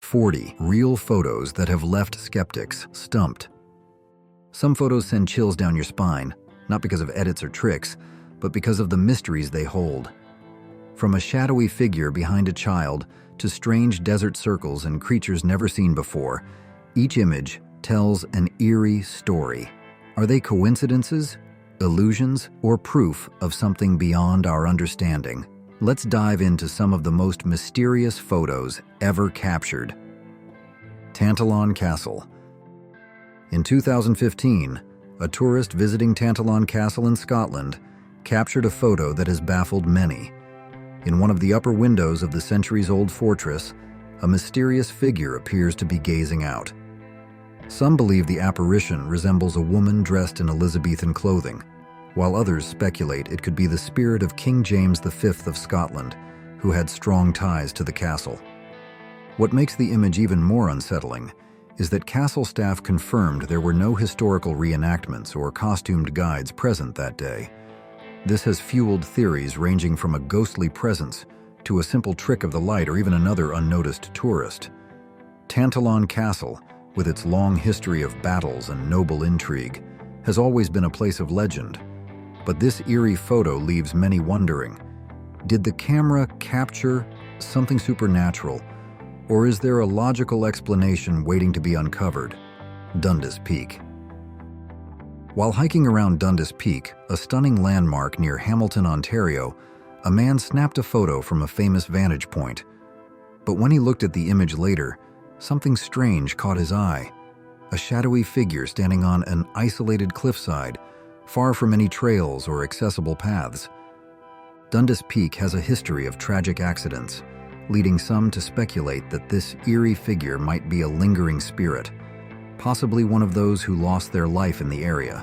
40 real photos that have left skeptics stumped. Some photos send chills down your spine, not because of edits or tricks, but because of the mysteries they hold. From a shadowy figure behind a child to strange desert circles and creatures never seen before, each image tells an eerie story. Are they coincidences, illusions, or proof of something beyond our understanding? Let's dive into some of the most mysterious photos ever captured. Tantallon Castle. In 2015, a tourist visiting Tantallon Castle in Scotland captured a photo that has baffled many. In one of the upper windows of the centuries-old fortress, a mysterious figure appears to be gazing out. Some believe the apparition resembles a woman dressed in Elizabethan clothing, while others speculate it could be the spirit of King James V of Scotland, who had strong ties to the castle. What makes the image even more unsettling is that castle staff confirmed there were no historical reenactments or costumed guides present that day. This has fueled theories ranging from a ghostly presence to a simple trick of the light or even another unnoticed tourist. Tantallon Castle, with its long history of battles and noble intrigue, has always been a place of legend. But this eerie photo leaves many wondering, did the camera capture something supernatural, or is there a logical explanation waiting to be uncovered? Dundas Peak. While hiking around Dundas Peak, a stunning landmark near Hamilton, Ontario, a man snapped a photo from a famous vantage point. But when he looked at the image later, something strange caught his eye. A shadowy figure standing on an isolated cliffside, far from any trails or accessible paths. Dundas Peak has a history of tragic accidents, leading some to speculate that this eerie figure might be a lingering spirit, possibly one of those who lost their life in the area.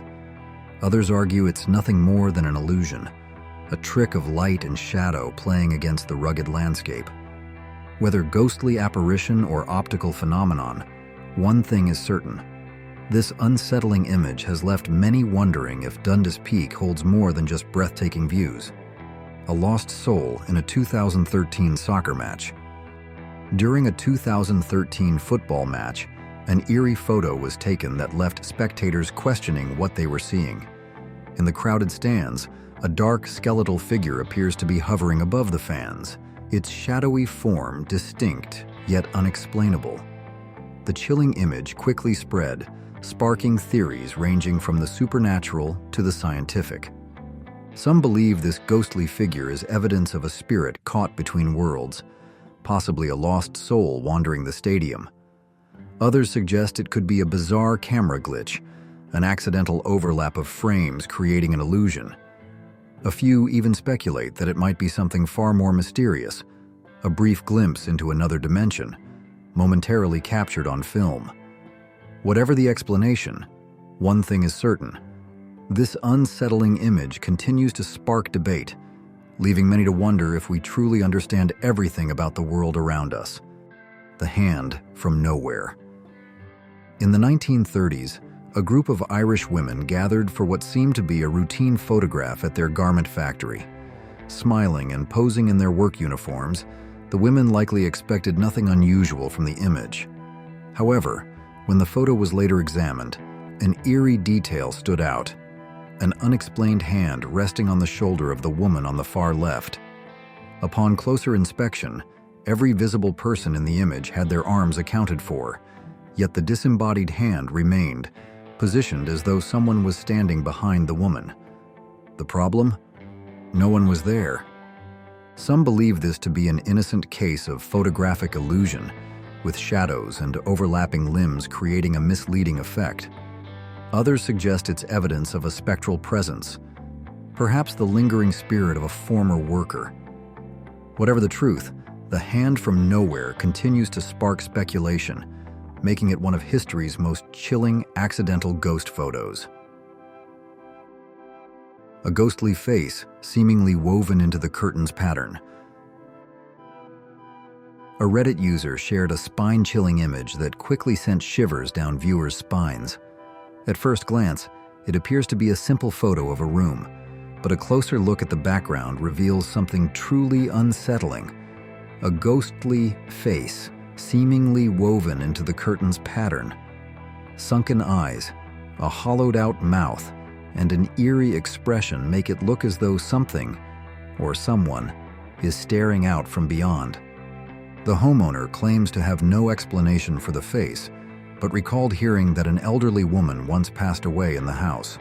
Others argue it's nothing more than an illusion, a trick of light and shadow playing against the rugged landscape. Whether ghostly apparition or optical phenomenon, one thing is certain. This unsettling image has left many wondering if Dundas Peak holds more than just breathtaking views. A lost soul in a 2013 soccer match. During a 2013 football match, an eerie photo was taken that left spectators questioning what they were seeing. In the crowded stands, a dark skeletal figure appears to be hovering above the fans, its shadowy form distinct yet unexplainable. The chilling image quickly spread, sparking theories ranging from the supernatural to the scientific. Some believe this ghostly figure is evidence of a spirit caught between worlds, possibly a lost soul wandering the stadium. Others suggest it could be a bizarre camera glitch, an accidental overlap of frames creating an illusion. A few even speculate that it might be something far more mysterious, a brief glimpse into another dimension, momentarily captured on film. Whatever the explanation, one thing is certain. This unsettling image continues to spark debate, leaving many to wonder if we truly understand everything about the world around us. The hand from nowhere. In the 1930s, a group of Irish women gathered for what seemed to be a routine photograph at their garment factory. Smiling and posing in their work uniforms, the women likely expected nothing unusual from the image. However, when the photo was later examined, an eerie detail stood out. An unexplained hand resting on the shoulder of the woman on the far left. Upon closer inspection, every visible person in the image had their arms accounted for, yet the disembodied hand remained, positioned as though someone was standing behind the woman. The problem? No one was there. Some believe this to be an innocent case of photographic illusion, with shadows and overlapping limbs creating a misleading effect. Others suggest it's evidence of a spectral presence, perhaps the lingering spirit of a former worker. Whatever the truth, the hand from nowhere continues to spark speculation, making it one of history's most chilling accidental ghost photos. A ghostly face seemingly woven into the curtain's pattern. A Reddit user shared a spine-chilling image that quickly sent shivers down viewers' spines. At first glance, it appears to be a simple photo of a room, but a closer look at the background reveals something truly unsettling. A ghostly face, seemingly woven into the curtain's pattern. Sunken eyes, a hollowed-out mouth, and an eerie expression make it look as though something, or someone, is staring out from beyond. The homeowner claims to have no explanation for the face, but recalled hearing that an elderly woman once passed away in the house.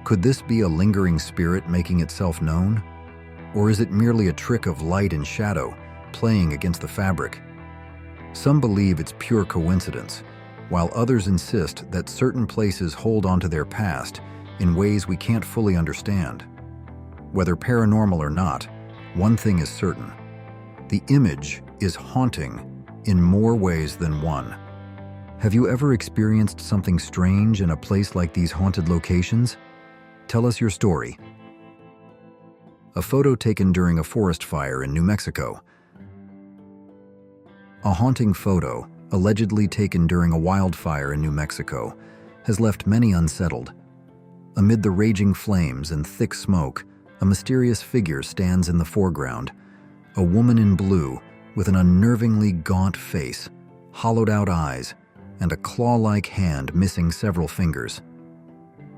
Could this be a lingering spirit making itself known? Or is it merely a trick of light and shadow playing against the fabric? Some believe it's pure coincidence, while others insist that certain places hold onto their past in ways we can't fully understand. Whether paranormal or not, one thing is certain: the image is haunting in more ways than one. Have you ever experienced something strange in a place like these haunted locations? Tell us your story. A photo taken during a forest fire in New Mexico. A haunting photo, allegedly taken during a wildfire in New Mexico, has left many unsettled. Amid the raging flames and thick smoke, a mysterious figure stands in the foreground, a woman in blue with an unnervingly gaunt face, hollowed-out eyes, and a claw-like hand missing several fingers.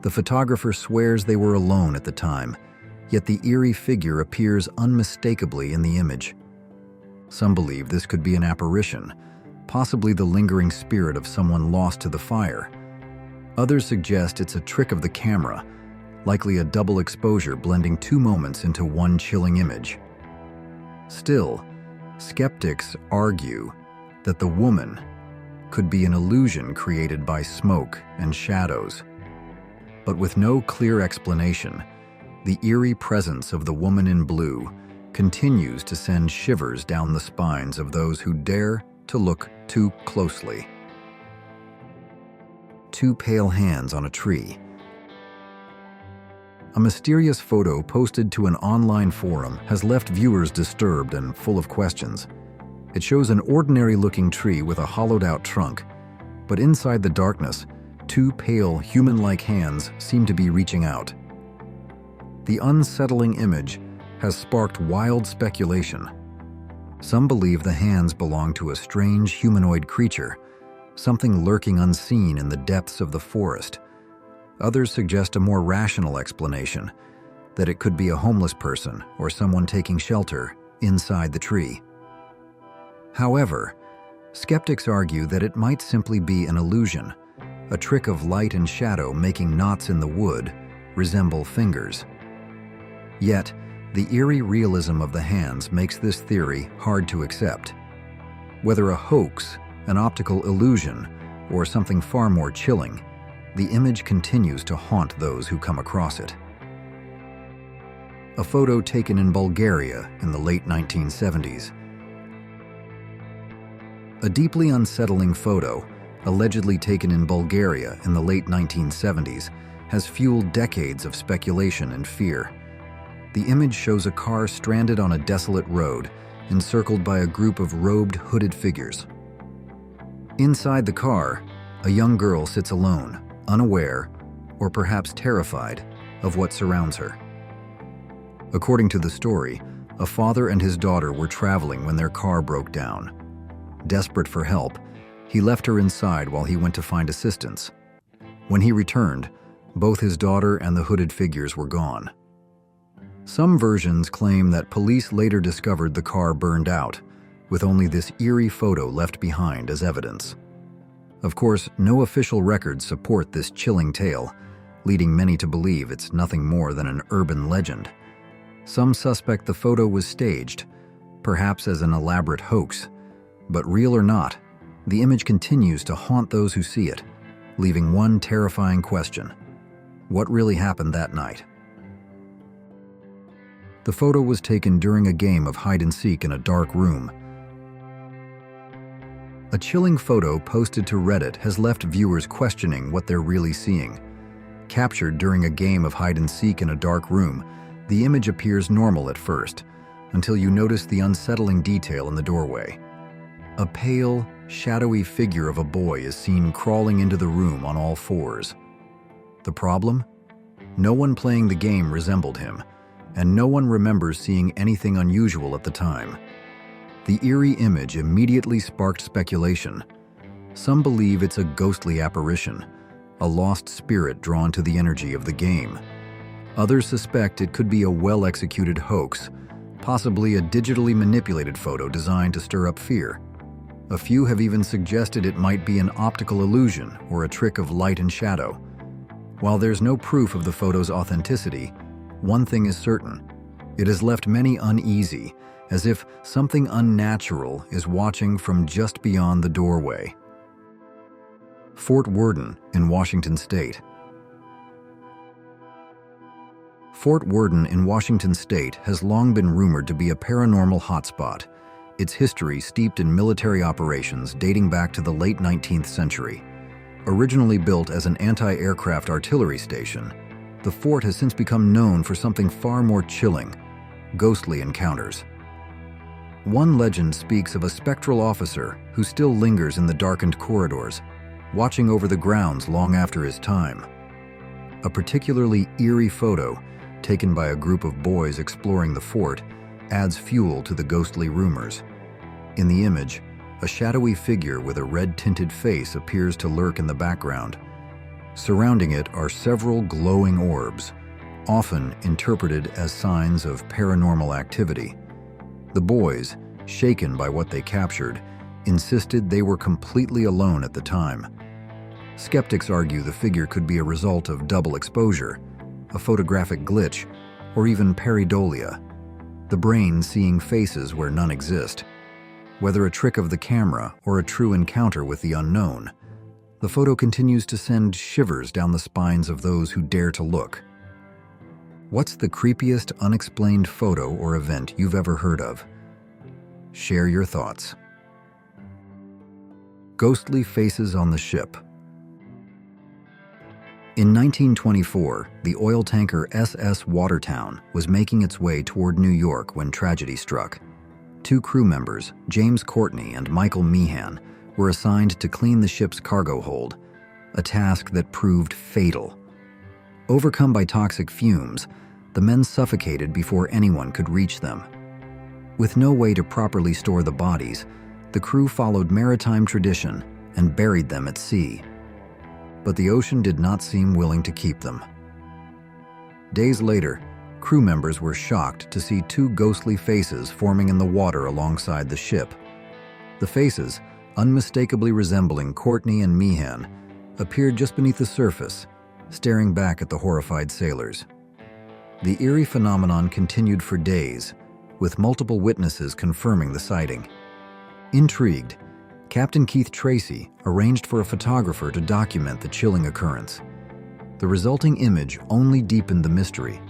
The photographer swears they were alone at the time, yet the eerie figure appears unmistakably in the image. Some believe this could be an apparition, possibly the lingering spirit of someone lost to the fire. Others suggest it's a trick of the camera, likely a double exposure blending two moments into one chilling image. Still, skeptics argue that the woman could be an illusion created by smoke and shadows. But with no clear explanation, the eerie presence of the woman in blue continues to send shivers down the spines of those who dare to look too closely. Two pale hands on a tree. A mysterious photo posted to an online forum has left viewers disturbed and full of questions. It shows an ordinary-looking tree with a hollowed-out trunk, but inside the darkness, two pale, human-like hands seem to be reaching out. The unsettling image has sparked wild speculation. Some believe the hands belong to a strange humanoid creature, something lurking unseen in the depths of the forest. Others suggest a more rational explanation, that it could be a homeless person or someone taking shelter inside the tree. However, skeptics argue that it might simply be an illusion, a trick of light and shadow making knots in the wood resemble fingers. Yet, the eerie realism of the hands makes this theory hard to accept. Whether a hoax, an optical illusion, or something far more chilling, the image continues to haunt those who come across it. A photo taken in Bulgaria in the late 1970s. A deeply unsettling photo, allegedly taken in Bulgaria in the late 1970s, has fueled decades of speculation and fear. The image shows a car stranded on a desolate road, encircled by a group of robed, hooded figures. Inside the car, a young girl sits alone, unaware, or perhaps terrified, of what surrounds her. According to the story, a father and his daughter were traveling when their car broke down. Desperate for help, he left her inside while he went to find assistance. When he returned, both his daughter and the hooded figures were gone. Some versions claim that police later discovered the car burned out, with only this eerie photo left behind as evidence. Of course, no official records support this chilling tale, leading many to believe it's nothing more than an urban legend. Some suspect the photo was staged, perhaps as an elaborate hoax. But real or not, the image continues to haunt those who see it, leaving one terrifying question: what really happened that night? The photo was taken during a game of hide-and-seek in a dark room. A chilling photo posted to Reddit has left viewers questioning what they're really seeing. Captured during a game of hide-and-seek in a dark room, the image appears normal at first, until you notice the unsettling detail in the doorway. A pale, shadowy figure of a boy is seen crawling into the room on all fours. The problem? No one playing the game resembled him, and no one remembers seeing anything unusual at the time. The eerie image immediately sparked speculation. Some believe it's a ghostly apparition, a lost spirit drawn to the energy of the game. Others suspect it could be a well-executed hoax, possibly a digitally manipulated photo designed to stir up fear. A few have even suggested it might be an optical illusion or a trick of light and shadow. While there's no proof of the photo's authenticity, one thing is certain: it has left many uneasy, as if something unnatural is watching from just beyond the doorway. Fort Worden in Washington State. Fort Worden in Washington State has long been rumored to be a paranormal hotspot, its history steeped in military operations dating back to the late 19th century. Originally built as an anti-aircraft artillery station, the fort has since become known for something far more chilling: ghostly encounters. One legend speaks of a spectral officer who still lingers in the darkened corridors, watching over the grounds long after his time. A particularly eerie photo, taken by a group of boys exploring the fort, adds fuel to the ghostly rumors. In the image, a shadowy figure with a red-tinted face appears to lurk in the background. Surrounding it are several glowing orbs, often interpreted as signs of paranormal activity. The boys, shaken by what they captured, insisted they were completely alone at the time. Skeptics argue the figure could be a result of double exposure, a photographic glitch, or even pareidolia, the brain seeing faces where none exist. Whether a trick of the camera or a true encounter with the unknown, the photo continues to send shivers down the spines of those who dare to look. What's the creepiest unexplained photo or event you've ever heard of? Share your thoughts. Ghostly faces on the ship. In 1924, the oil tanker SS Watertown was making its way toward New York when tragedy struck. Two crew members, James Courtney and Michael Meehan, were assigned to clean the ship's cargo hold, a task that proved fatal. Overcome by toxic fumes, the men suffocated before anyone could reach them. With no way to properly store the bodies, the crew followed maritime tradition and buried them at sea. But the ocean did not seem willing to keep them. Days later, crew members were shocked to see two ghostly faces forming in the water alongside the ship. The faces, unmistakably resembling Courtney and Meehan, appeared just beneath the surface, staring back at the horrified sailors. The eerie phenomenon continued for days, with multiple witnesses confirming the sighting. Intrigued, Captain Keith Tracy arranged for a photographer to document the chilling occurrence. The resulting image only deepened the mystery,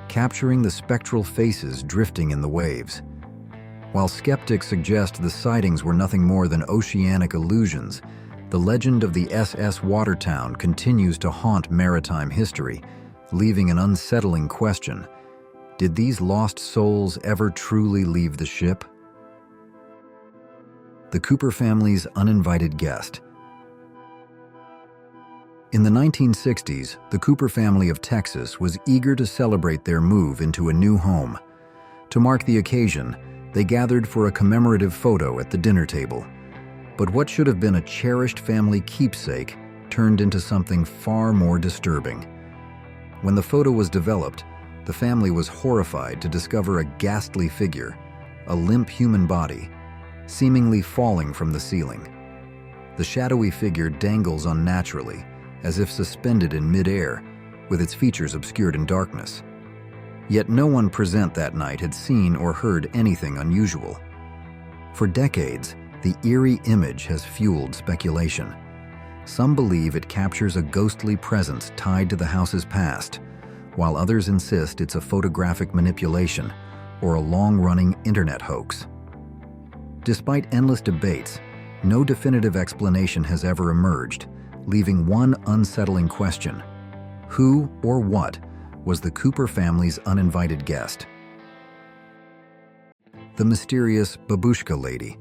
capturing the spectral faces drifting in the waves. While skeptics suggest the sightings were nothing more than oceanic illusions, the legend of the SS Watertown continues to haunt maritime history, leaving an unsettling question: did these lost souls ever truly leave the ship? The Cooper family's uninvited guest. In the 1960s, the Cooper family of Texas was eager to celebrate their move into a new home. To mark the occasion, they gathered for a commemorative photo at the dinner table. But what should have been a cherished family keepsake turned into something far more disturbing. When the photo was developed, the family was horrified to discover a ghastly figure, a limp human body, seemingly falling from the ceiling. The shadowy figure dangles unnaturally, as if suspended in mid-air, with its features obscured in darkness. Yet no one present that night had seen or heard anything unusual. For decades, the eerie image has fueled speculation. Some believe it captures a ghostly presence tied to the house's past, while others insist it's a photographic manipulation or a long-running internet hoax. Despite endless debates, no definitive explanation has ever emerged, leaving one unsettling question: who or what was the Cooper family's uninvited guest? The mysterious Babushka lady.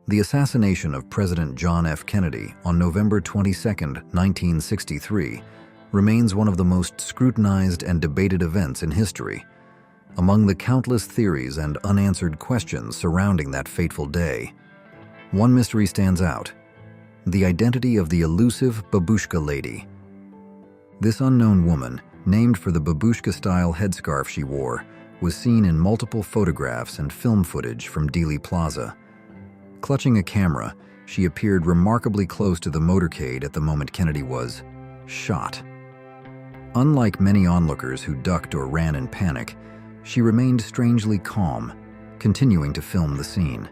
The assassination of President John F. Kennedy on November 22, 1963, remains one of the most scrutinized and debated events in history. Among the countless theories and unanswered questions surrounding that fateful day, one mystery stands out: the identity of the elusive Babushka lady. This unknown woman, named for the Babushka-style headscarf she wore, was seen in multiple photographs and film footage from Dealey Plaza. Clutching a camera, she appeared remarkably close to the motorcade at the moment Kennedy was shot. Unlike many onlookers who ducked or ran in panic, she remained strangely calm, continuing to film the scene.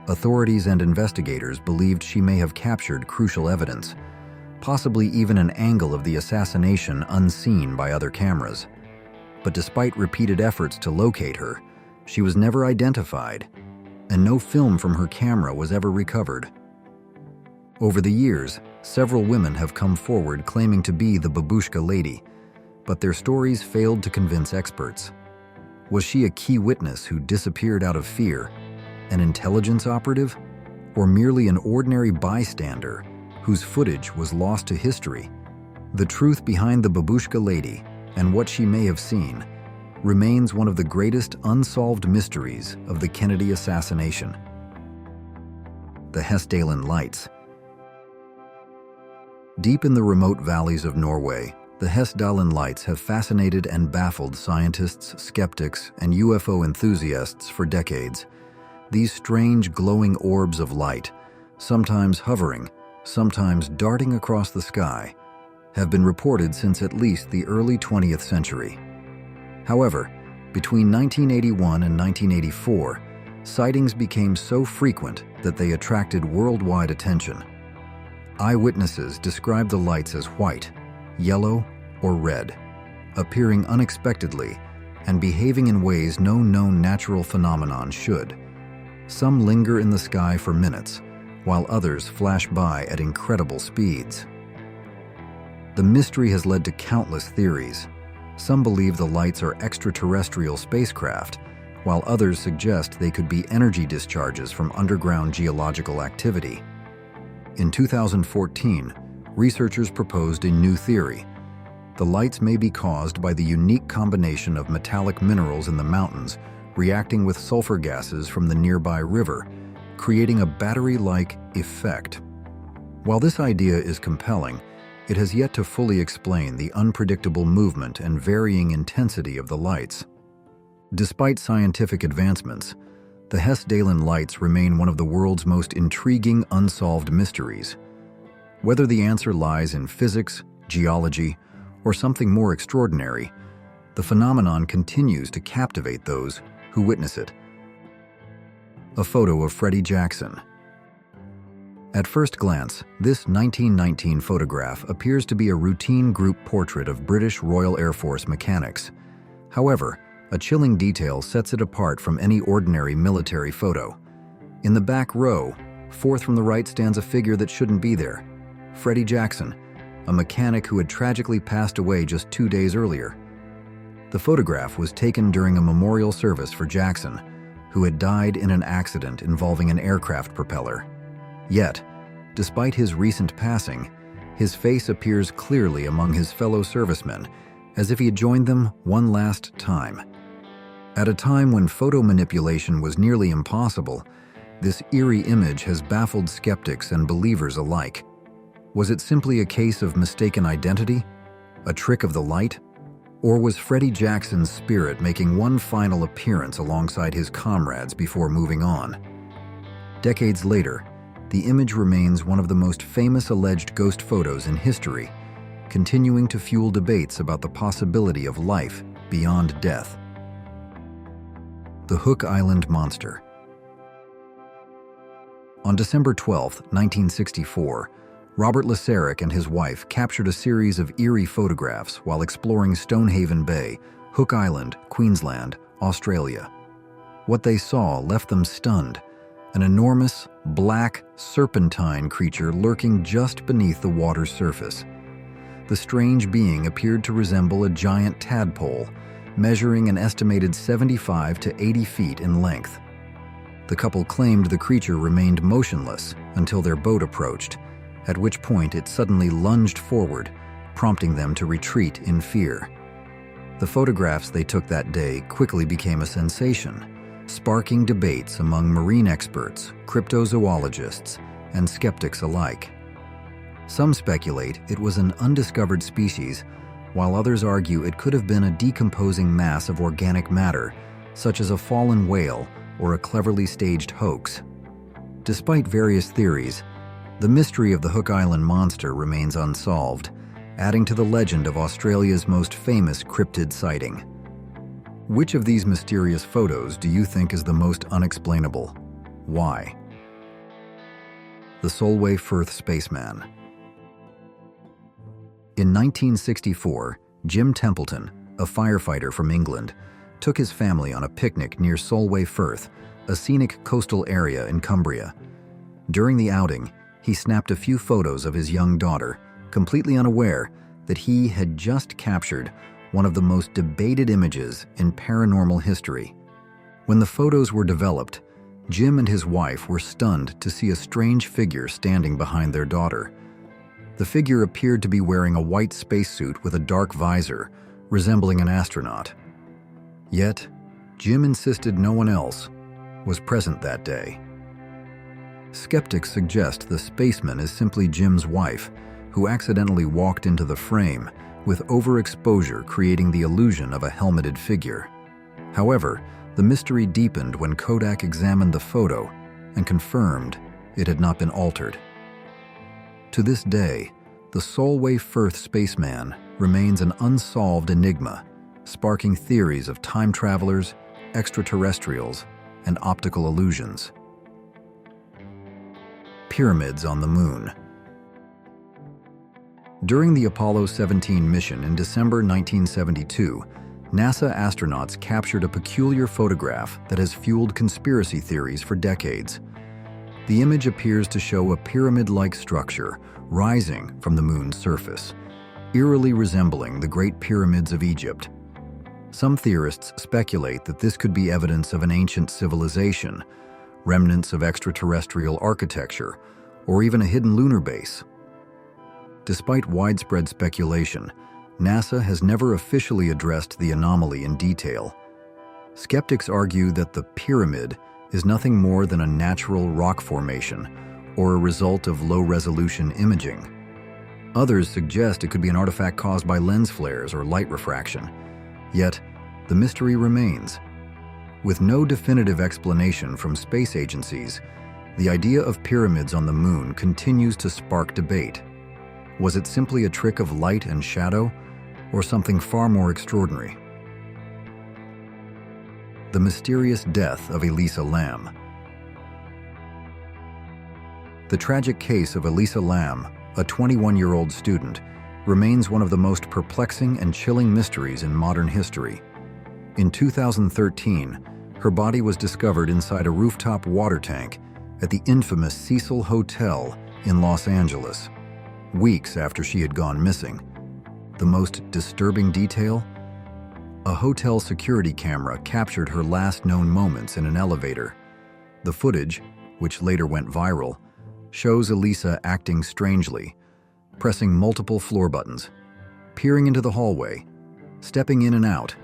Authorities and investigators believed she may have captured crucial evidence, possibly even an angle of the assassination unseen by other cameras. But despite repeated efforts to locate her, she was never identified, and no film from her camera was ever recovered. Over the years, several women have come forward claiming to be the Babushka lady, but their stories failed to convince experts. Was she a key witness who disappeared out of fear, an intelligence operative, or merely an ordinary bystander whose footage was lost to history? The truth behind the Babushka lady and what she may have seen remains one of the greatest unsolved mysteries of the Kennedy assassination. The Hessdalen Lights. Deep in the remote valleys of Norway, the Hessdalen Lights have fascinated and baffled scientists, skeptics, and UFO enthusiasts for decades. These strange glowing orbs of light, sometimes hovering, sometimes darting across the sky, have been reported since at least the early 20th century. However, between 1981 and 1984, sightings became so frequent that they attracted worldwide attention. Eyewitnesses described the lights as white, yellow, or red, appearing unexpectedly and behaving in ways no known natural phenomenon should. Some linger in the sky for minutes, while others flash by at incredible speeds. The mystery has led to countless theories. Some believe the lights are extraterrestrial spacecraft, while others suggest they could be energy discharges from underground geological activity. In 2014, researchers proposed a new theory. The lights may be caused by the unique combination of metallic minerals in the mountains reacting with sulfur gases from the nearby river, creating a battery-like effect. While this idea is compelling, it has yet to fully explain the unpredictable movement and varying intensity of the lights. Despite scientific advancements, the Hessdalen Lights remain one of the world's most intriguing unsolved mysteries. Whether the answer lies in physics, geology, or something more extraordinary, the phenomenon continues to captivate those who witness it. A photo of Freddy Jackson. At first glance, this 1919 photograph appears to be a routine group portrait of British Royal Air Force mechanics. However, a chilling detail sets it apart from any ordinary military photo. In the back row, fourth from the right, stands a figure that shouldn't be there: Freddy Jackson, a mechanic who had tragically passed away just 2 days earlier. The photograph was taken during a memorial service for Jackson, who had died in an accident involving an aircraft propeller. Yet, despite his recent passing, his face appears clearly among his fellow servicemen, as if he had joined them one last time. At a time when photo manipulation was nearly impossible, this eerie image has baffled skeptics and believers alike. Was it simply a case of mistaken identity? A trick of the light? Or was Freddy Jackson's spirit making one final appearance alongside his comrades before moving on? Decades later, the image remains one of the most famous alleged ghost photos in history, continuing to fuel debates about the possibility of life beyond death. The Hook Island Monster. On December 12, 1964, Robert Laserick and his wife captured a series of eerie photographs while exploring Stonehaven Bay, Hook Island, Queensland, Australia. What they saw left them stunned: an enormous, black, serpentine creature lurking just beneath the water's surface. The strange being appeared to resemble a giant tadpole, measuring an estimated 75 to 80 feet in length. The couple claimed the creature remained motionless until their boat approached, at which point it suddenly lunged forward, prompting them to retreat in fear. The photographs they took that day quickly became a sensation, sparking debates among marine experts, cryptozoologists, and skeptics alike. Some speculate it was an undiscovered species, while others argue it could have been a decomposing mass of organic matter, such as a fallen whale or a cleverly staged hoax. Despite various theories, the mystery of the Hook Island monster remains unsolved, adding to the legend of Australia's most famous cryptid sighting. Which of these mysterious photos do you think is the most unexplainable? Why? The Solway Firth Spaceman. In 1964, Jim Templeton, a firefighter from England, took his family on a picnic near Solway, Firth, a scenic coastal area in Cumbria. During the outing, he snapped a few photos of his young daughter, completely unaware that he had just captured one of the most debated images in paranormal history. When the photos were developed, Jim and his wife were stunned to see a strange figure standing behind their daughter. The figure appeared to be wearing a white spacesuit with a dark visor, resembling an astronaut. Yet, Jim insisted no one else was present that day. Skeptics suggest the Spaceman is simply Jim's wife, who accidentally walked into the frame, with overexposure creating the illusion of a helmeted figure. However, the mystery deepened when Kodak examined the photo and confirmed it had not been altered. To this day, the Solway Firth Spaceman remains an unsolved enigma, sparking theories of time travelers, extraterrestrials, and optical illusions. Pyramids on the Moon. During the Apollo 17 mission in December 1972, NASA astronauts captured a peculiar photograph that has fueled conspiracy theories for decades. The image appears to show a pyramid-like structure rising from the moon's surface, eerily resembling the Great Pyramids of Egypt. Some theorists speculate that this could be evidence of an ancient civilization, remnants of extraterrestrial architecture, or even a hidden lunar base. Despite widespread speculation, NASA has never officially addressed the anomaly in detail. Skeptics argue that the pyramid is nothing more than a natural rock formation or a result of low-resolution imaging. Others suggest it could be an artifact caused by lens flares or light refraction. Yet, the mystery remains. With no definitive explanation from space agencies, the idea of pyramids on the moon continues to spark debate. Was it simply a trick of light and shadow, or something far more extraordinary? The mysterious death of Elisa Lam. The tragic case of Elisa Lam, a 21-year-old student, remains one of the most perplexing and chilling mysteries in modern history. In 2013, her body was discovered inside a rooftop water tank at the infamous Cecil Hotel in Los Angeles, weeks after she had gone missing. The most disturbing detail? A hotel security camera captured her last known moments in an elevator. The footage, which later went viral, shows Elisa acting strangely, pressing multiple floor buttons, peering into the hallway, stepping in and out,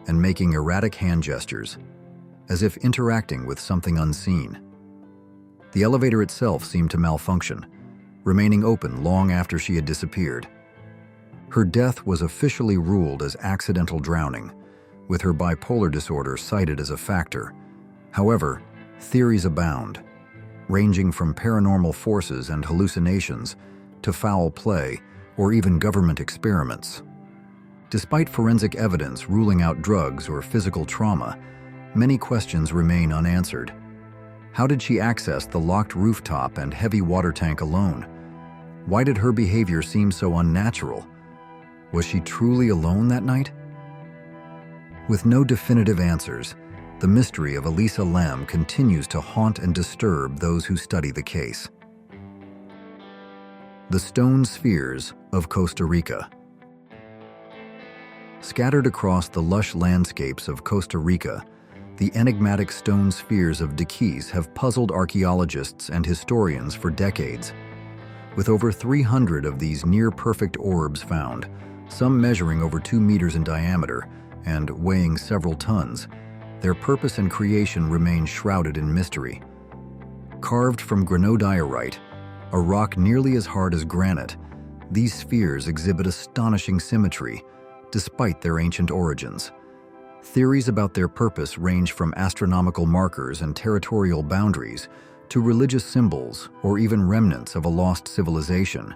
and making erratic hand gestures, as if interacting with something unseen. The elevator itself seemed to malfunction, remaining open long after she had disappeared. Her death was officially ruled as accidental drowning, with her bipolar disorder cited as a factor. However, theories abound, ranging from paranormal forces and hallucinations to foul play or even government experiments. Despite forensic evidence ruling out drugs or physical trauma, many questions remain unanswered. How did she access the locked rooftop and heavy water tank alone? Why did her behavior seem so unnatural? Was she truly alone that night? With no definitive answers, the mystery of Elisa Lam continues to haunt and disturb those who study the case. The Stone Spheres of Costa Rica. Scattered across the lush landscapes of Costa Rica, the enigmatic stone spheres of Dyatlov have puzzled archaeologists and historians for decades. With over 300 of these near-perfect orbs found, some measuring over 2 meters in diameter and weighing several tons. Their purpose and creation remain shrouded in mystery. Carved from granodiorite, a rock nearly as hard as granite, these spheres exhibit astonishing symmetry, despite their ancient origins. Theories about their purpose range from astronomical markers and territorial boundaries to religious symbols or even remnants of a lost civilization.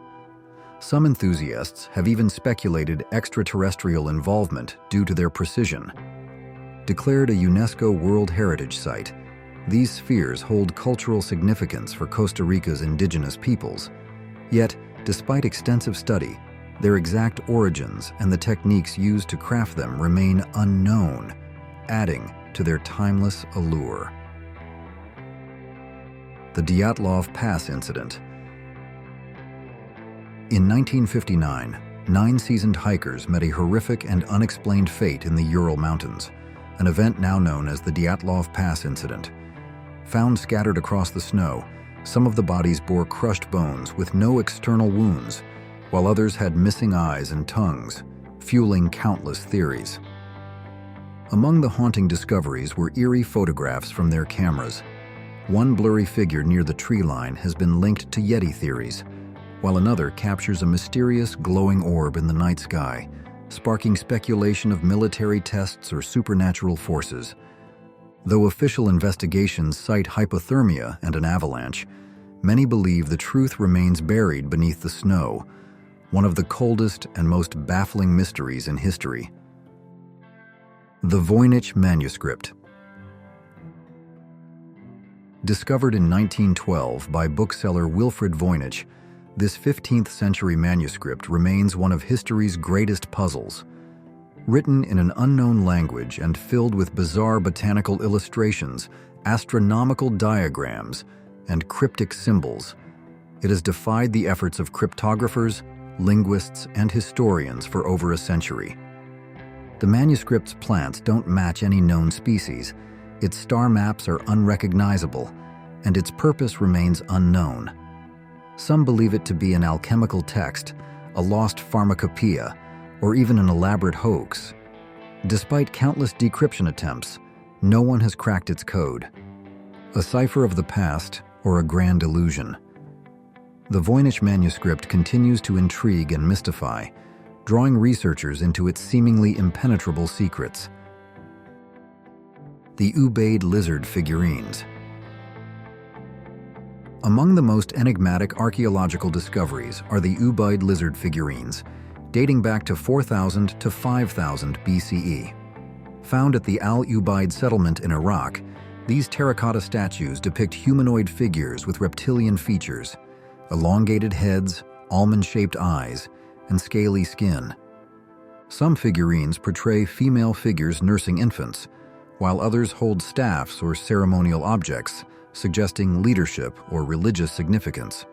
Some enthusiasts have even speculated extraterrestrial involvement due to their precision. Declared a UNESCO World Heritage Site, these spheres hold cultural significance for Costa Rica's indigenous peoples. Yet, despite extensive study, their exact origins and the techniques used to craft them remain unknown, adding to their timeless allure. The Dyatlov Pass Incident. In 1959, 9 seasoned hikers met a horrific and unexplained fate in the Ural Mountains, an event now known as the Dyatlov Pass Incident. Found scattered across the snow, some of the bodies bore crushed bones with no external wounds, while others had missing eyes and tongues, fueling countless theories. Among the haunting discoveries were eerie photographs from their cameras. One blurry figure near the tree line has been linked to Yeti theories, while another captures a mysterious glowing orb in the night sky, sparking speculation of military tests or supernatural forces. Though official investigations cite hypothermia and an avalanche, many believe the truth remains buried beneath the snow, one of the coldest and most baffling mysteries in history. The Voynich Manuscript. Discovered in 1912 by bookseller Wilfrid Voynich, this 15th-century manuscript remains one of history's greatest puzzles. Written in an unknown language and filled with bizarre botanical illustrations, astronomical diagrams, and cryptic symbols, it has defied the efforts of cryptographers, linguists, and historians for over a century. The manuscript's plants don't match any known species, its star maps are unrecognizable, and its purpose remains unknown. Some believe it to be an alchemical text, a lost pharmacopoeia, or even an elaborate hoax. Despite countless decryption attempts, no one has cracked its code. A cipher of the past or a grand illusion. The Voynich manuscript continues to intrigue and mystify, drawing researchers into its seemingly impenetrable secrets. The Ubaid lizard figurines. Among the most enigmatic archaeological discoveries are the Ubaid lizard figurines, dating back to 4000 to 5000 BCE. Found at the Al-Ubaid settlement in Iraq, these terracotta statues depict humanoid figures with reptilian features, elongated heads, almond-shaped eyes, and scaly skin. Some figurines portray female figures nursing infants, while others hold staffs or ceremonial objects, suggesting leadership or religious significance.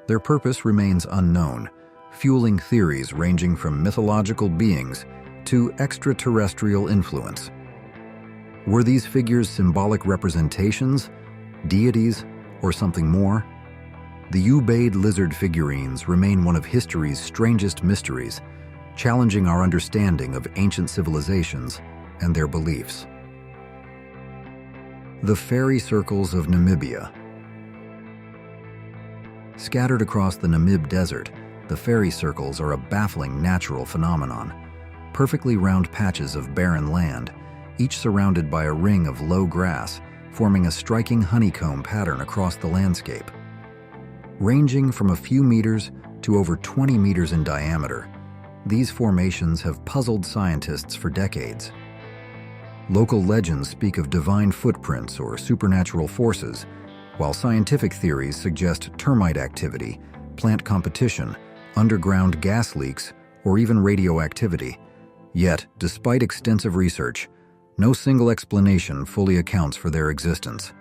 Their purpose remains unknown, fueling theories ranging from mythological beings to extraterrestrial influence. Were these figures symbolic representations, deities, or something more? The Ubaid lizard figurines remain one of history's strangest mysteries, challenging our understanding of ancient civilizations and their beliefs. The fairy circles of Namibia. Scattered across the Namib Desert, the fairy circles are a baffling natural phenomenon. Perfectly round patches of barren land, each surrounded by a ring of low grass, forming a striking honeycomb pattern across the landscape. Ranging from a few meters to over 20 meters in diameter, these formations have puzzled scientists for decades. Local legends speak of divine footprints or supernatural forces, while scientific theories suggest termite activity, plant competition, underground gas leaks, or even radioactivity. Yet, despite extensive research, no single explanation fully accounts for their existence.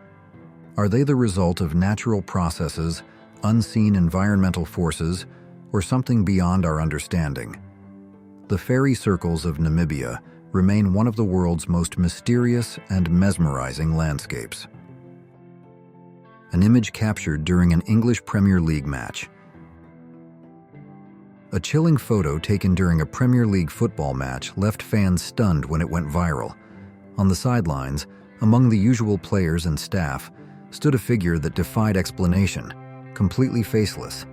Are they the result of natural processes, unseen environmental forces, or something beyond our understanding? The fairy circles of Namibia remain one of the world's most mysterious and mesmerizing landscapes. An image captured during an English Premier League match. A chilling photo taken during a Premier League football match left fans stunned when it went viral. On the sidelines, among the usual players and staff, stood a figure that defied explanation, completely faceless.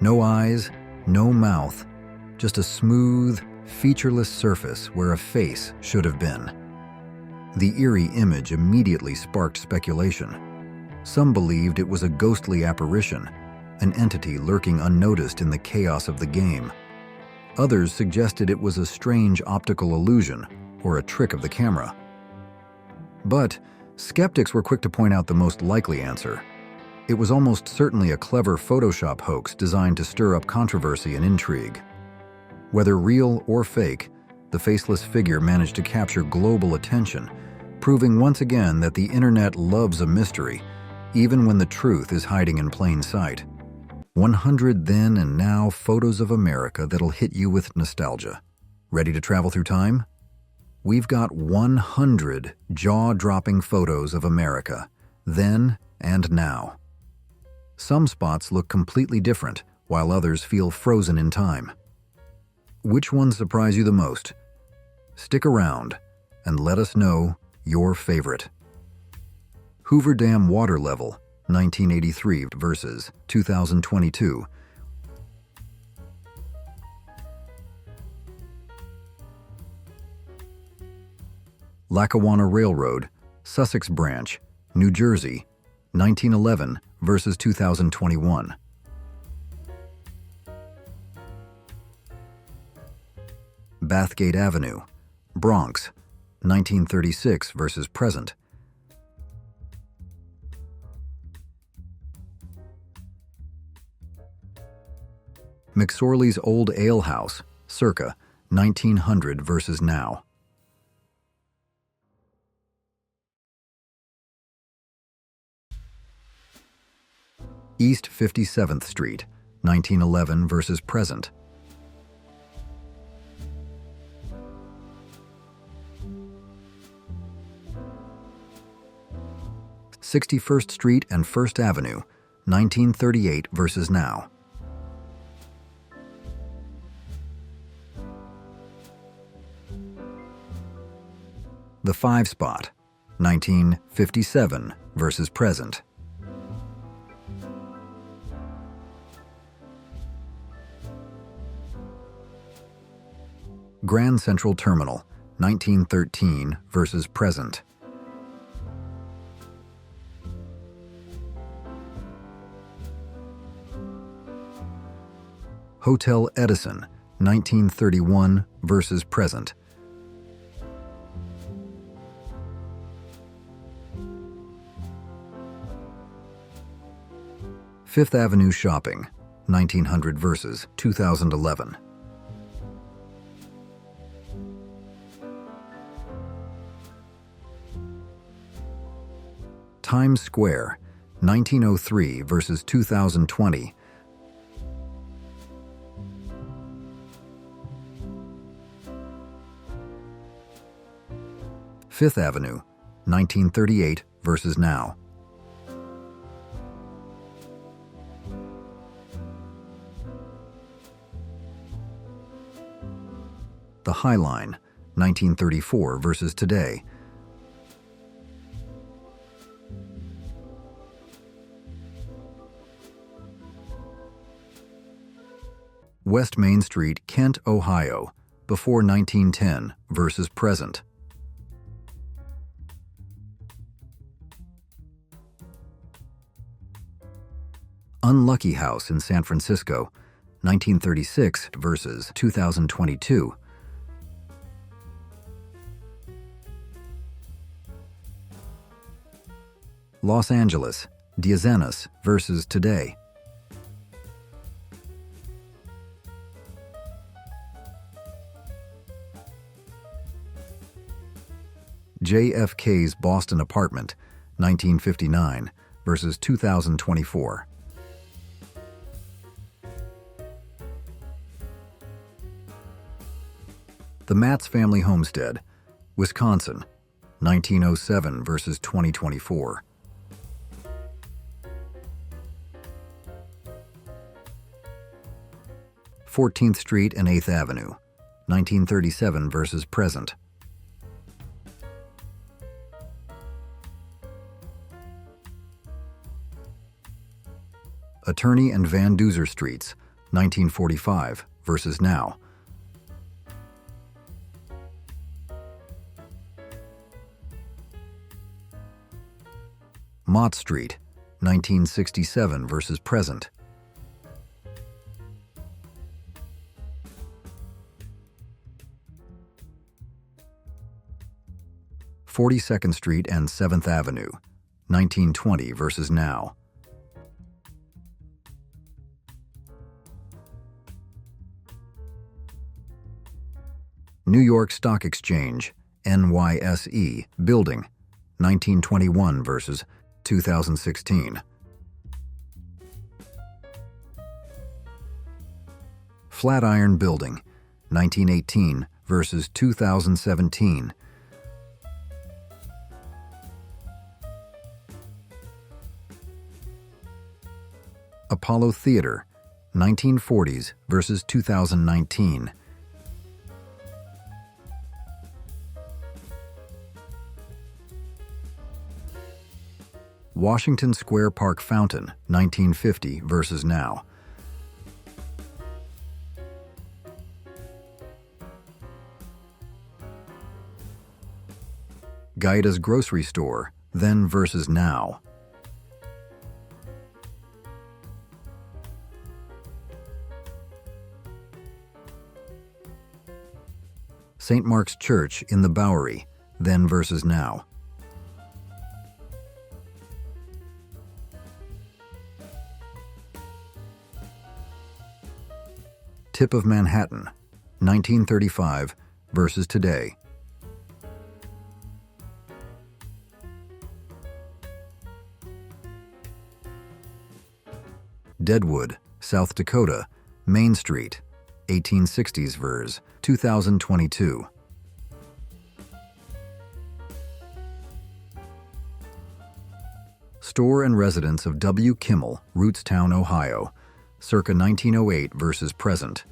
No eyes, no mouth, just a smooth, featureless surface where a face should have been. The eerie image immediately sparked speculation. Some believed it was a ghostly apparition, an entity lurking unnoticed in the chaos of the game. Others suggested it was a strange optical illusion or a trick of the camera. But skeptics were quick to point out the most likely answer. It was almost certainly a clever Photoshop hoax designed to stir up controversy and intrigue. Whether real or fake, the faceless figure managed to capture global attention, proving once again that the internet loves a mystery, even when the truth is hiding in plain sight. 100 then and now photos of America that'll hit you with nostalgia. Ready to travel through time? We've got 100 jaw-dropping photos of America, then and now. Some spots look completely different, while others feel frozen in time. Which ones surprise you the most? Stick around and let us know your favorite. Hoover Dam water level, 1983 versus 2022. Lackawanna Railroad, Sussex Branch, New Jersey, 1911 versus 2021. Bathgate Avenue, Bronx, 1936 versus present. McSorley's Old Ale House, circa 1900 versus now. East 57th Street, 1911 versus present. '61st Street and First Avenue, 1938 versus now. The 5 Spot, 1957 versus present. Grand Central Terminal, 1913 versus present. Hotel Edison, 1931 versus present. Fifth Avenue Shopping, 1900 versus 2011. Times Square, 1903 versus 2020. Fifth Avenue, 1938 versus now. The High Line, 1934 versus today. West Main Street, Kent, Ohio, before 1910 versus present. Unlucky House in San Francisco, 1936 versus 2022. Los Angeles, Diazenas versus today. JFK's Boston apartment, 1959 versus 2024. The Matz Family Homestead, Wisconsin, 1907 versus 2024. 14th Street and 8th Avenue, 1937 versus present. Attorney and Van Duzer Streets, 1945 versus now. Mott Street, 1967 versus present. (42nd Street and 7th Avenue, 1920 versus now. New York Stock Exchange, NYSE, Building, 1921 versus 2016. Flatiron Building, 1918 versus 2017. Apollo Theater, 1940s versus 2019. Washington Square Park Fountain, 1950 versus now. Gaida's Grocery Store, then versus now. St. Mark's Church in the Bowery, then versus now. Tip of Manhattan, 1935 versus today. Deadwood, South Dakota, Main Street, 1860s versus 2022. Store and residence of W. Kimmel, Rootstown, Ohio, circa 1908 versus present.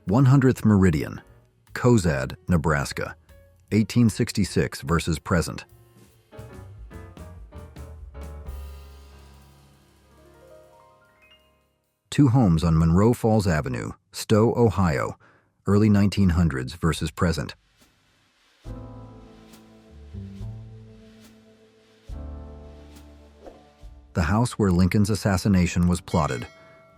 (100th Meridian, Cozad, Nebraska, 1866 versus present. Two homes on Monroe Falls Avenue, Stowe, Ohio, early 1900s versus present. The house where Lincoln's assassination was plotted,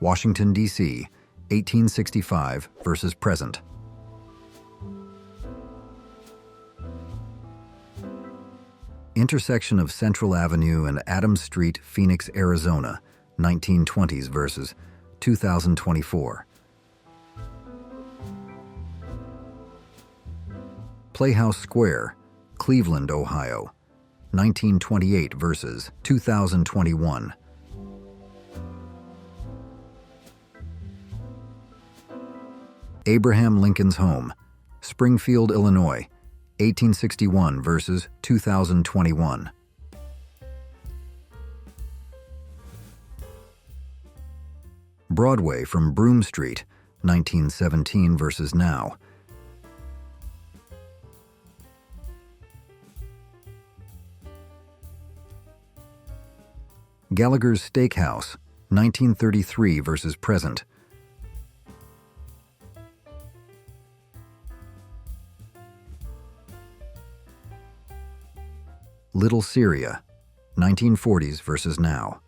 Washington, D.C., 1865 versus present. Intersection of Central Avenue and Adams Street, Phoenix, Arizona, 1920s versus 2024. Playhouse Square, Cleveland, Ohio, 1928 versus 2021. Abraham Lincoln's home, Springfield, Illinois, 1861 versus 2021. Broadway from Broome Street, 1917 versus now. Gallagher's Steakhouse, 1933 versus present. Little Syria, 1940s versus now.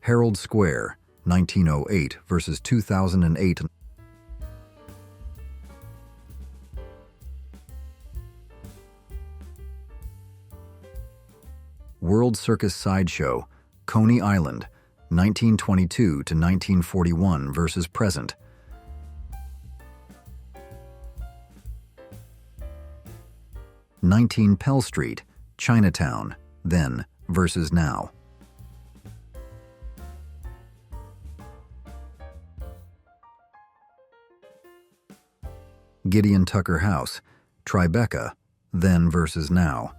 Herald Square, 1908 versus 2008. World Circus Sideshow, Coney Island, 1922 to 1941 versus present. (19 Pell Street, Chinatown, then versus now. Gideon Tucker House, Tribeca, then versus now.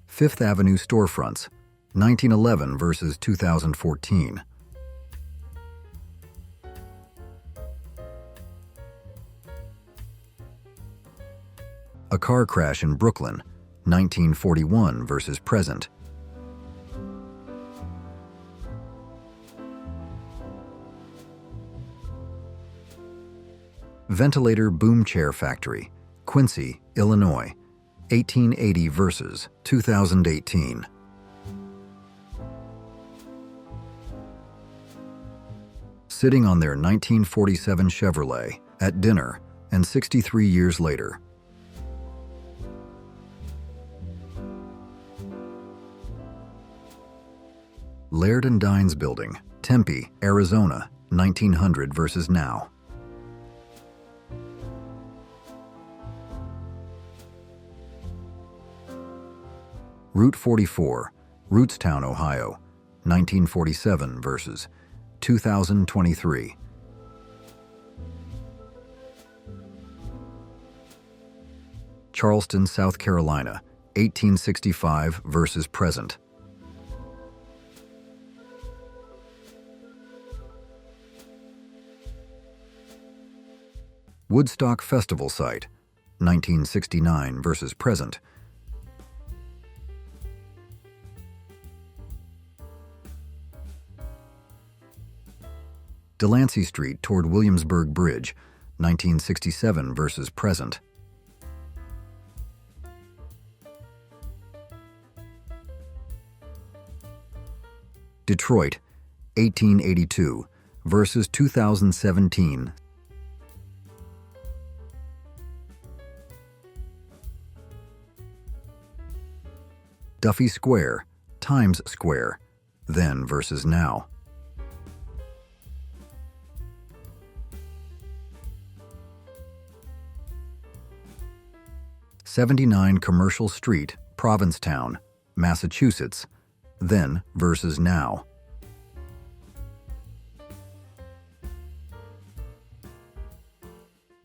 Fifth Avenue storefronts, 1911 versus 2014. A car crash in Brooklyn, 1941 versus present. Ventilator boom chair factory, Quincy, Illinois, 1880 versus 2018. Sitting on their 1947 Chevrolet at dinner, and 63 years later. Laird and Dines Building, Tempe, Arizona, 1900 versus now. Route 44, Rootstown, Ohio, 1947 versus 2023. Charleston, South Carolina, 1865 versus present. Woodstock Festival Site, 1969 versus present. Delancey Street toward Williamsburg Bridge, 1967 versus present. Detroit, 1882 versus 2017. Duffy Square, Times Square, then versus now. '79 Commercial Street, Provincetown, Massachusetts, then versus now.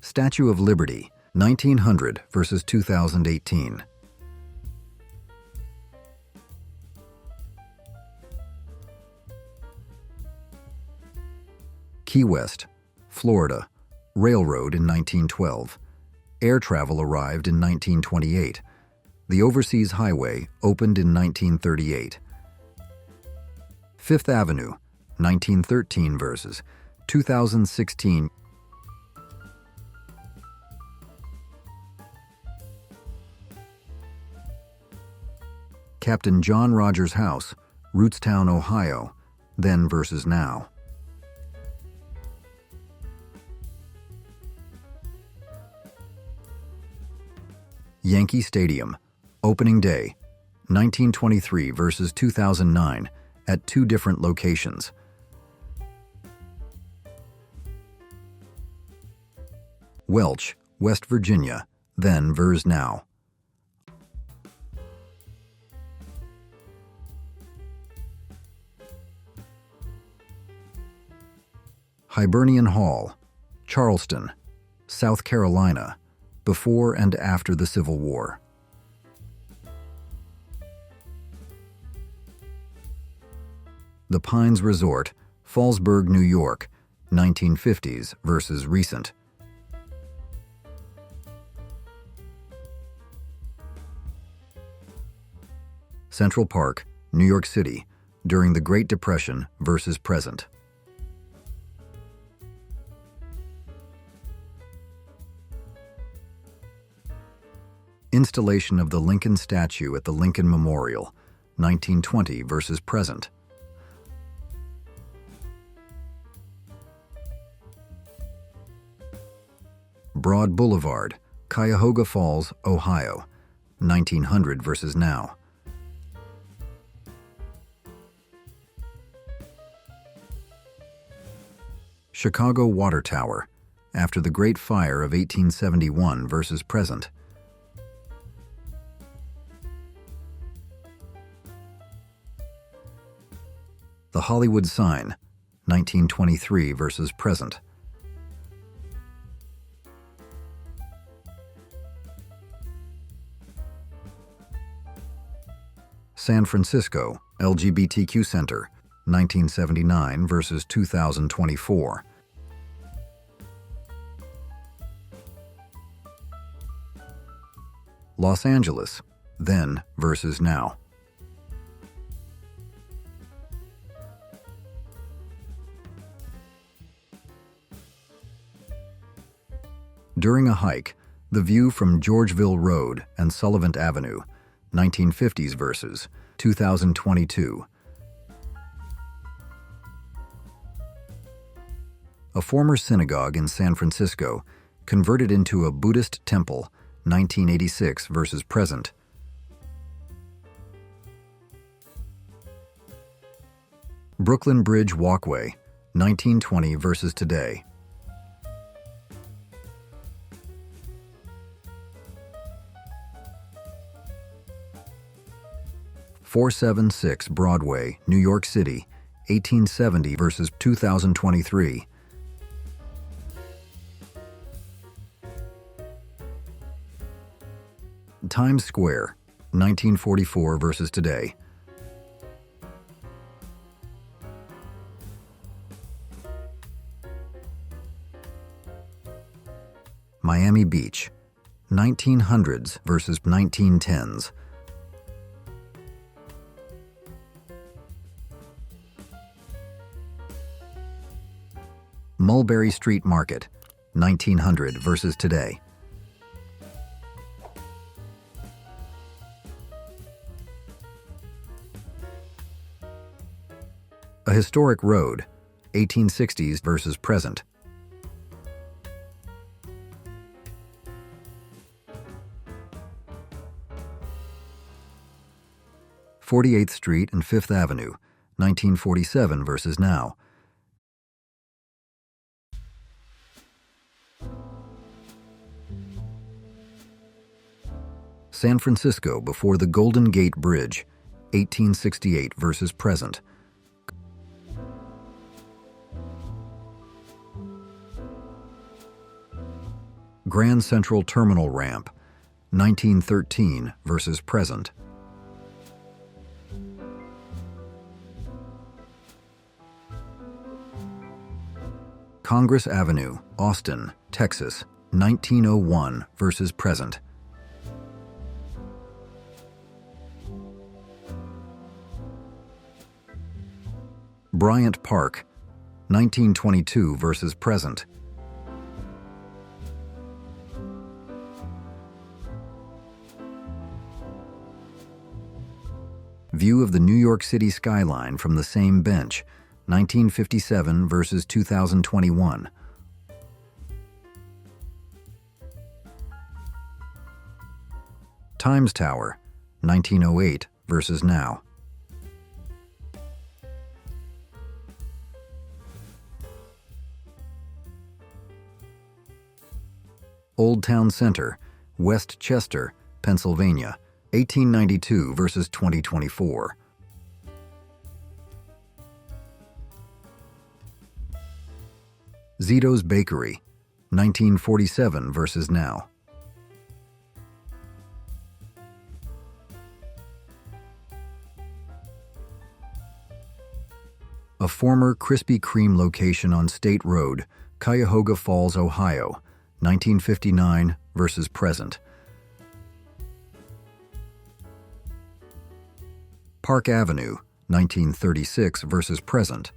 Statue of Liberty, 1900 versus 2018. Key West, Florida, railroad in 1912. Air travel arrived in 1928. The Overseas Highway opened in 1938. Fifth Avenue, 1913 versus 2016. Captain John Rogers House, Rootstown, Ohio, then versus now. Yankee Stadium, opening day, 1923 versus 2009, at two different locations. Welch, West Virginia, then vers now. Hibernian Hall, Charleston, South Carolina, before and after the Civil War. The Pines Resort, Fallsburg, New York, 1950s versus recent. Central Park, New York City, during the Great Depression versus present. Installation of the Lincoln statue at the Lincoln Memorial, 1920 versus present. Broad Boulevard, Cuyahoga Falls, Ohio, 1900 versus now. Chicago Water Tower, after the Great Fire of 1871 versus present. The Hollywood Sign, 1923 versus present. San Francisco, LGBTQ Center, 1979 versus 2024. Los Angeles, then versus now. During a hike, the view from Georgeville Road and Sullivan Avenue, 1950s versus 2022. A former synagogue in San Francisco converted into a Buddhist temple, 1986 versus present. Brooklyn Bridge Walkway, 1920 versus today. .476 Broadway, New York City, 1870 versus 2023. Times Square, 1944 versus today. Miami Beach, 1900s versus 1910s. Mulberry Street Market, 1900 versus today. A historic road, 1860s versus present. .48th Street and 5th Avenue, 1947 versus now. San Francisco before the Golden Gate Bridge, 1868 versus present. Grand Central Terminal Ramp, 1913 versus present. Congress Avenue, Austin, Texas, 1901 versus present. Bryant Park, 1922 versus present. View of the New York City skyline from the same bench, 1957 versus 2021. Times Tower, 1908 versus now. Old Town Center, West Chester, Pennsylvania, 1892 versus 2024. Zito's Bakery, 1947 versus now. A former Krispy Kreme location on State Road, Cuyahoga Falls, Ohio, 1959 versus present. Park Avenue, 1936 versus present.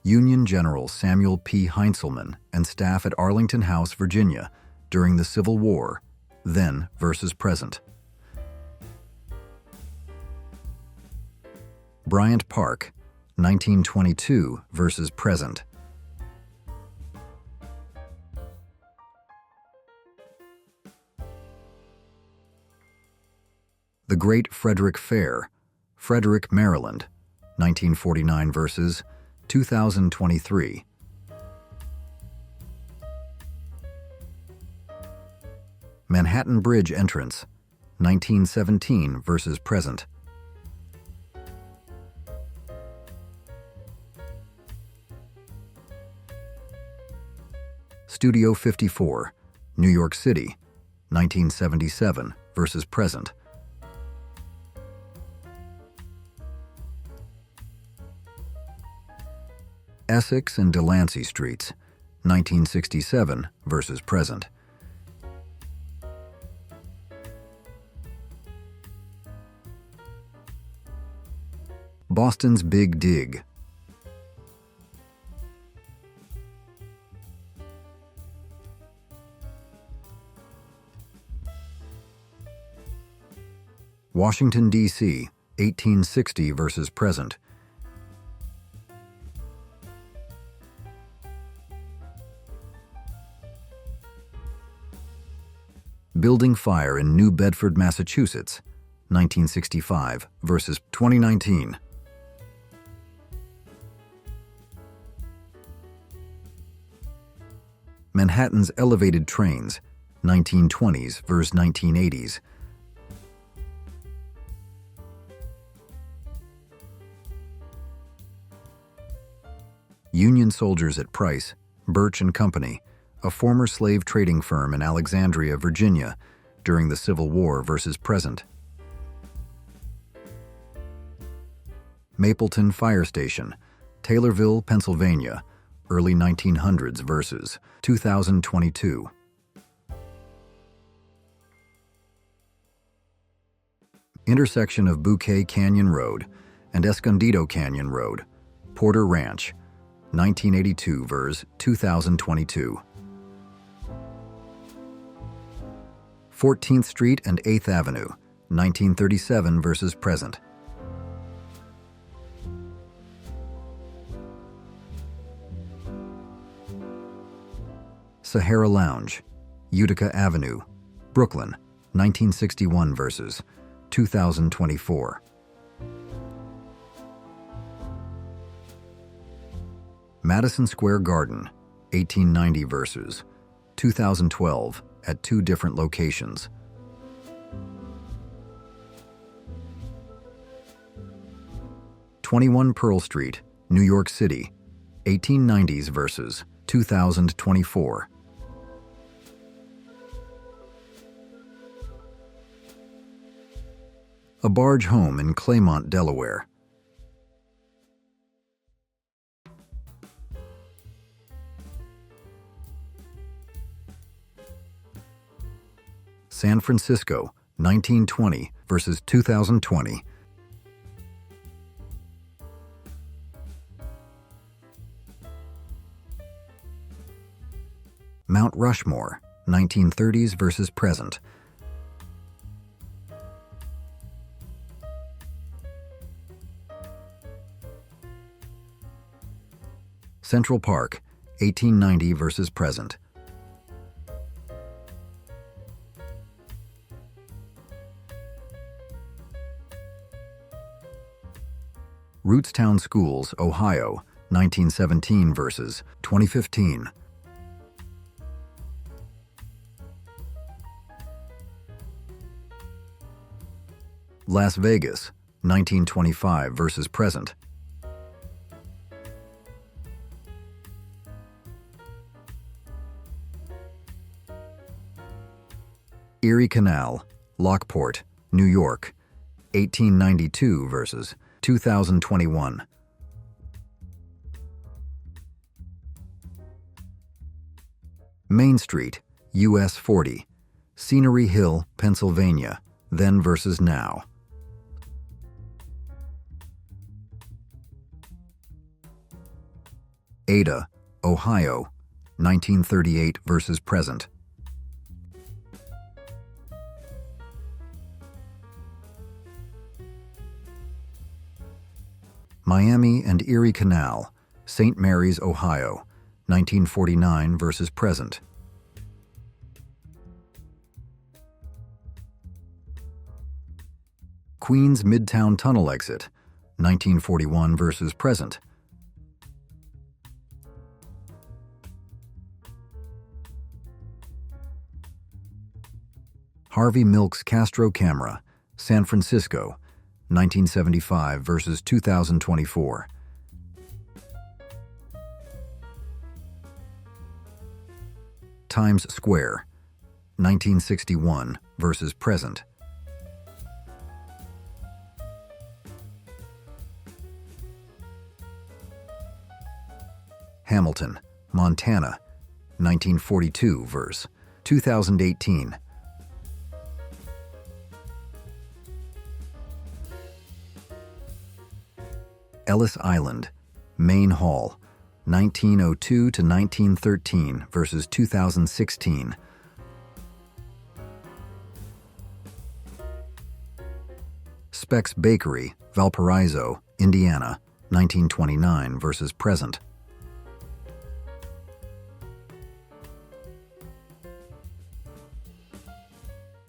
Union General Samuel P. Heintzelman and staff at Arlington House, Virginia, during the Civil War, then versus present. Bryant Park, 1922 versus present. The Great Frederick Fair, Frederick, Maryland, 1949 versus 2023. Manhattan Bridge entrance, 1917 versus present. Studio 54, New York City, 1977 versus present. Essex and Delancey Streets, 1967 versus present. Boston's Big Dig. Washington, D.C., 1860 versus present. Building fire in New Bedford, Massachusetts, 1965 versus 2019. Manhattan's elevated trains, 1920s versus 1980s. Union soldiers at Price, Birch and Company, a former slave trading firm in Alexandria, Virginia, during the Civil War versus present. Mapleton Fire Station, Taylorville, Pennsylvania, early 1900s versus 2022. Intersection of Bouquet Canyon Road and Escondido Canyon Road, Porter Ranch, 1982 versus 2022. 14th Street and 8th Avenue, 1937 versus present. Sahara Lounge, Utica Avenue, Brooklyn, 1961 versus 2024. Madison Square Garden, 1890 versus 2012 at two different locations. (21) Pearl Street, New York City, 1890s versus 2024. A barge home in Claymont, Delaware. San Francisco, 1920 versus 2020. Mount Rushmore, 1930s versus present. Central Park, 1890 versus present. Rootstown Schools, Ohio, 1917 versus 2015. Las Vegas, 1925 versus present. Erie Canal, Lockport, New York, 1892 versus 2021. Main Street, US 40, Scenery Hill, Pennsylvania, then versus now. Ada, Ohio, 1938 versus present. Miami and Erie Canal, St. Mary's, Ohio, 1949 versus present. Queens Midtown Tunnel exit, 1941 versus present. Harvey Milk's Castro camera, San Francisco, 1975 versus 2024. Times Square, 1961 versus present. Hamilton, Montana, 1942 versus 2018. Ellis Island, Main Hall, 1902 to 1913 versus 2016. Speck's Bakery, Valparaiso, Indiana, 1929 versus present.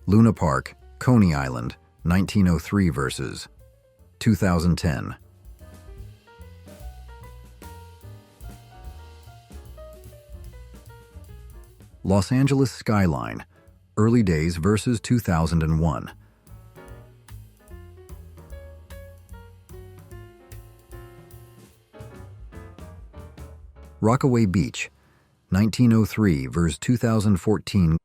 Luna Park, Coney Island, 1903 versus 2010. Los Angeles skyline, early days versus 2001. Rockaway Beach, 1903 versus 2014.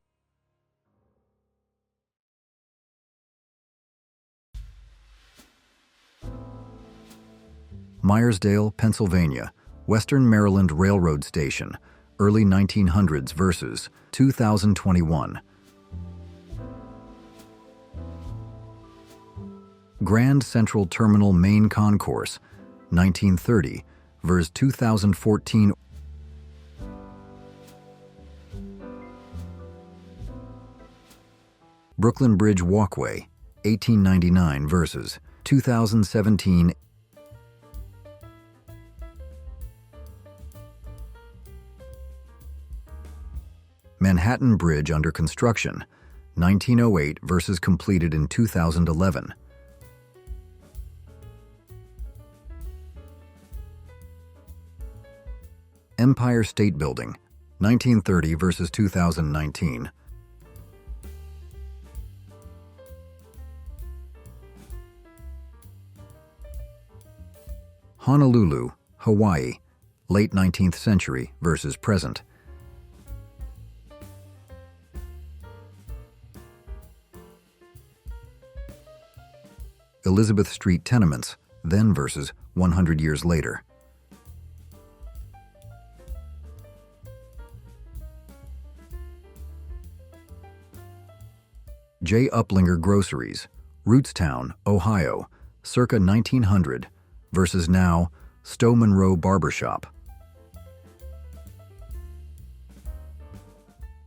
Myersdale, Pennsylvania, Western Maryland Railroad Station, early 1900s versus 2021. Grand Central Terminal Main Concourse, 1930 versus 2014. Brooklyn Bridge Walkway, 1899 versus 2017. Manhattan Bridge under construction, 1908 versus completed in 2011. Empire State Building, 1930 versus 2019. Honolulu, Hawaii, late 19th century versus present. Elizabeth Street tenements, then versus 100 years later. J. Uplinger Groceries, Rootstown, Ohio, circa 1900 versus now Stowe Monroe Barbershop.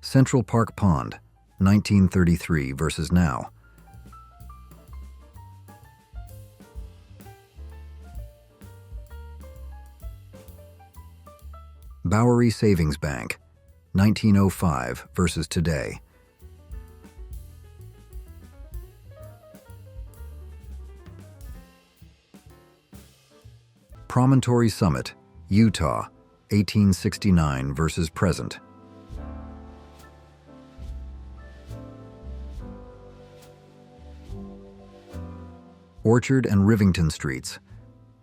Central Park Pond, 1933 versus now. Bowery Savings Bank, 1905 versus today. Promontory Summit, Utah, 1869 versus present. Orchard and Rivington Streets,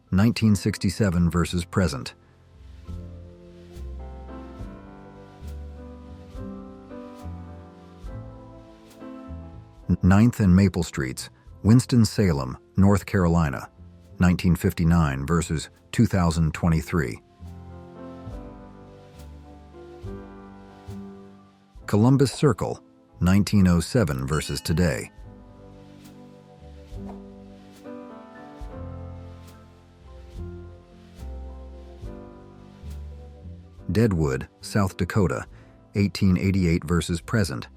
1967 versus present. Ninth and Maple Streets, Winston-Salem, North Carolina, 1959 versus 2023. Columbus Circle, 1907 versus today. Deadwood, South Dakota, 1888 versus present.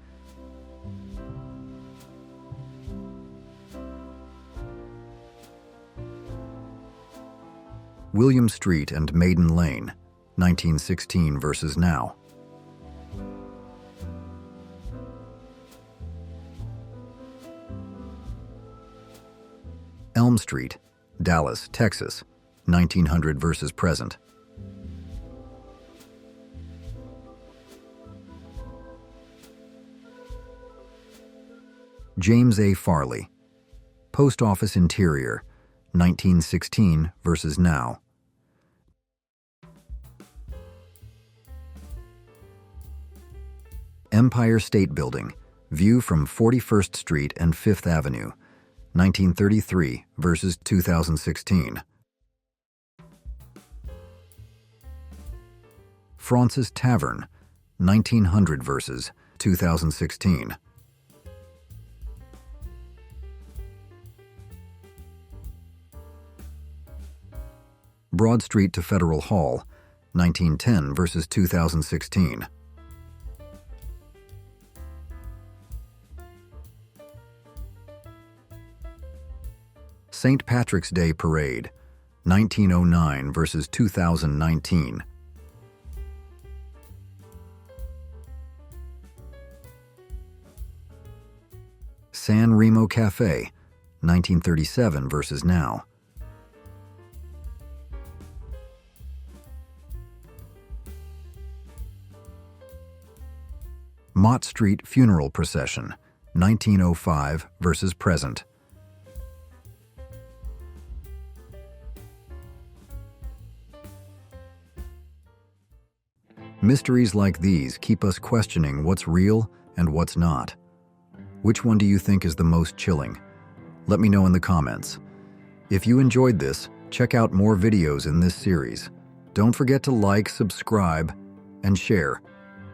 William Street and Maiden Lane, 1916 versus now. Elm Street, Dallas, Texas, 1900 versus present. James A. Farley, Post Office Interior, 1916 versus now. Empire State Building, view from 41st Street and 5th Avenue, 1933 versus 2016. Francis Tavern, 1900 versus 2016. Broad Street to Federal Hall, 1910 versus 2016. St. Patrick's Day Parade, 1909 versus 2019. San Remo Cafe, 1937 versus now. Mott Street Funeral Procession, 1905 versus present. Mysteries like these keep us questioning what's real and what's not. Which one do you think is the most chilling? Let me know in the comments. If you enjoyed this, check out more videos in this series. Don't forget to like, subscribe, and share.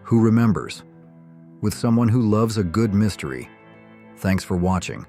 Who remembers? With someone who loves a good mystery. Thanks for watching.